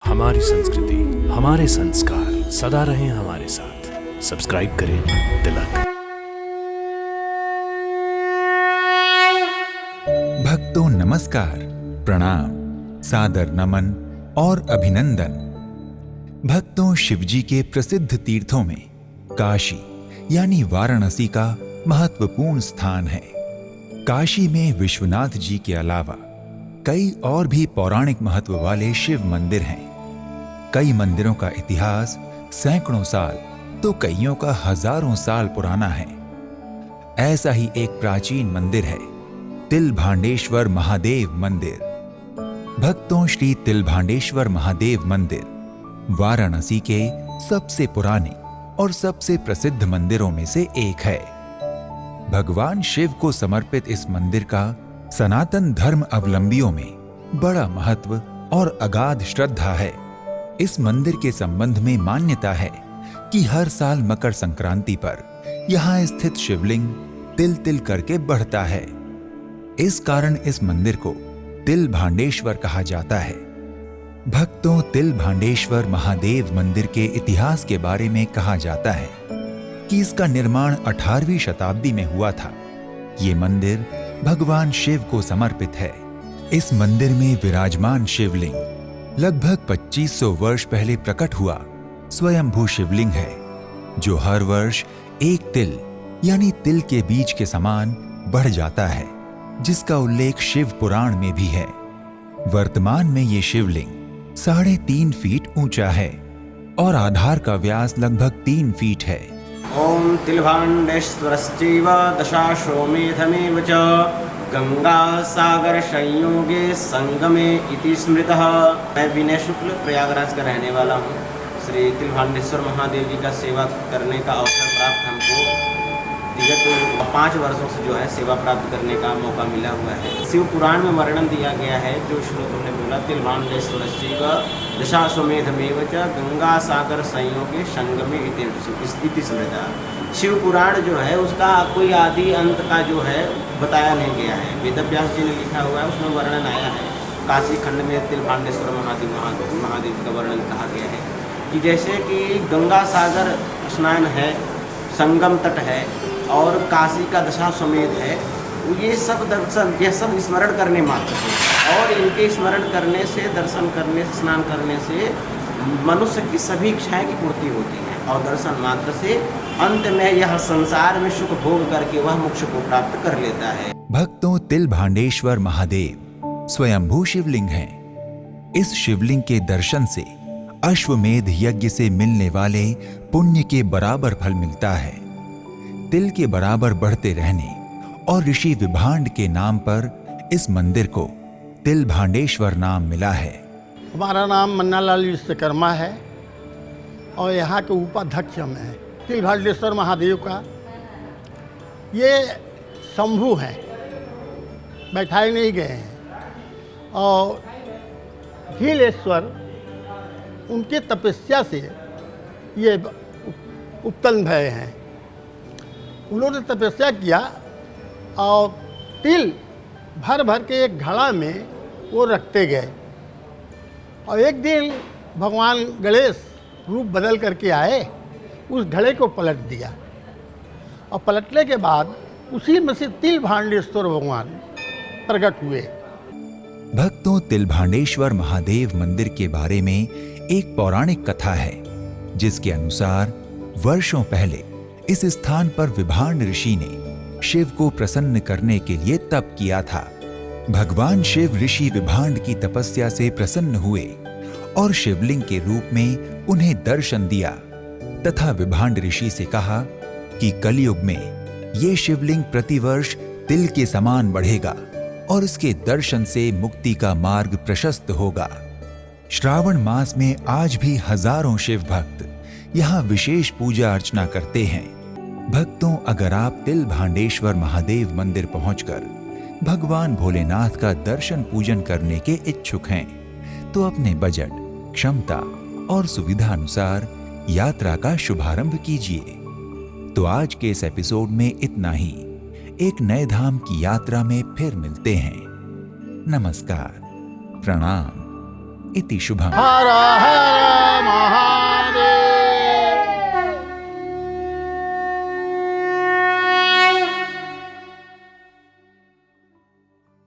हमारी संस्कृति, हमारे संस्कार सदा रहें हमारे साथ। सब्सक्राइब करें तिलक। भक्तों नमस्कार, प्रणाम, सादर नमन और अभिनंदन। भक्तों, शिवजी के प्रसिद्ध तीर्थों में काशी यानी वाराणसी का महत्वपूर्ण स्थान है। काशी में विश्वनाथ जी के अलावा कई और भी पौराणिक महत्व वाले शिव मंदिर हैं। कई मंदिरों का इतिहास सैकड़ों साल तो कईयों का हजारों साल पुराना है। ऐसा ही एक प्राचीन मंदिर है तिलभांडेश्वर महादेव मंदिर। भक्तों, श्री तिलभांडेश्वर महादेव मंदिर वाराणसी के सबसे पुराने और सबसे प्रसिद्ध मंदिरों में से एक है। भगवान शिव को समर्पित इस मंदिर का सनातन धर्म अवलंबियों में बड़ा महत्व और अगाध श्रद्धा है। इस मंदिर के संबंध में मान्यता है कि हर साल मकर संक्रांति पर यहाँ स्थित शिवलिंग तिल तिल करके बढ़ता है। इस कारण इस मंदिर को तिलभांडेश्वर कहा जाता है। भक्तों, तिलभांडेश्वर महादेव मंदिर के इतिहास के बारे में कहा जाता है कि इसका निर्माण 18वीं शताब्दी में हुआ था। ये मंदिर भगवान शिव को समर्पित है। इस मंदिर में विराजमान शिवलिंग लगभग 2500 वर्ष पहले प्रकट हुआ स्वयंभू शिवलिंग है, जो हर वर्ष एक तिल यानी तिल के बीज के समान बढ़ जाता है, जिसका उल्लेख शिव पुराण में भी है। वर्तमान में ये शिवलिंग 3.5 फीट ऊंचा है और आधार का व्यास लगभग 3 फीट है। ओम तिलभांडेश्वरश्चैव दशाश्वो मेधमेव च गंगा सागर संयोगे संगमे इति स्मृतः। मैं विनय शुक्ल प्रयागराज का रहने वाला हूँ। श्री तिलभांडेश्वर महादेव जी का सेवा करने का अवसर प्राप्त हमको विगत 5 वर्षों से जो है सेवा प्राप्त करने का मौका मिला हुआ है। शिव पुराण में वर्णन दिया गया है, जो श्लोक हमने बोला, तिलभांडेश्वरश्चैव दशाश्वमेधमेव च गंगा सागर संयोगे संगमे इति स्मृतः। शिव पुराण जो है उसका कोई आदि अंत का जो है बताया नहीं गया है। वेदव्यास जी ने लिखा हुआ है, उसमें वर्णन आया है। काशी खंड में तिलभांडेश्वर महादेव का वर्णन कहा गया है कि जैसे कि गंगा सागर स्नान है, संगम तट है और काशी का दशाश्वमेध है। ये सब दर्शन, यह सब स्मरण करने मात्र है, और इनके स्मरण करने से, दर्शन करने से, स्नान करने से मनुष्य की सभी इच्छाएं की पूर्ति होती है, और दर्शन मात्र से अंत में यह संसार में सुख भोग करके वह मोक्ष को प्राप्त कर लेता है। भक्तों, तिलभांडेश्वर महादेव स्वयंभू शिवलिंग है। इस शिवलिंग के दर्शन से अश्वमेध यज्ञ से मिलने वाले पुण्य के बराबर फल मिलता है। तिल के बराबर बढ़ते रहने और ऋषि विभांड के नाम पर इस मंदिर को तिलभांडेश्वर नाम मिला है। हमारा नाम मन्नालाल विश्वकर्मा है और यहाँ के उपाध्यक्ष हम हैं। तिलभांडेश्वर महादेव का ये शंभु हैं, बैठाए नहीं गए हैं, और ढीलेश्वर उनके तपस्या से ये उत्पन्न भय हैं। उन्होंने तपस्या किया और तिल भर भर के एक घड़ा में वो रखते गए, और एक दिन भगवान गणेश रूप बदल करके आए, उस घड़े को पलट दिया, और पलटने के बाद उसी में से तिलभांडेश्वर भगवान प्रकट हुए। भक्तों, तिलभांडेश्वर महादेव मंदिर के बारे में एक पौराणिक कथा है, जिसके अनुसार वर्षों पहले इस स्थान पर विभांड ऋषि ने शिव को प्रसन्न करने के लिए तप किया था। भगवान शिव ऋषि विभांड की तपस्या से प्रसन्न हुए और शिवलिंग के रूप में उन्हें दर्शन दिया, तथा विभांड ऋषि से कहा कि कलयुग में ये शिवलिंग प्रतिवर्ष तिल के समान बढ़ेगा और इसके दर्शन से मुक्ति का मार्ग प्रशस्त होगा। श्रावण मास में आज भी हजारों शिव भक्त यहाँ विशेष पूजा अर्चना करते हैं। भक्तों, अगर आप तिलभांडेश्वर महादेव मंदिर पहुंचकर भगवान भोलेनाथ का दर्शन पूजन करने के इच्छुक हैं, तो अपने बजट, क्षमता और सुविधा अनुसार यात्रा का शुभारंभ कीजिए। तो आज के इस एपिसोड में इतना ही। एक नए धाम की यात्रा में फिर मिलते हैं। नमस्कार, प्रणाम। इति शुभम। हर हर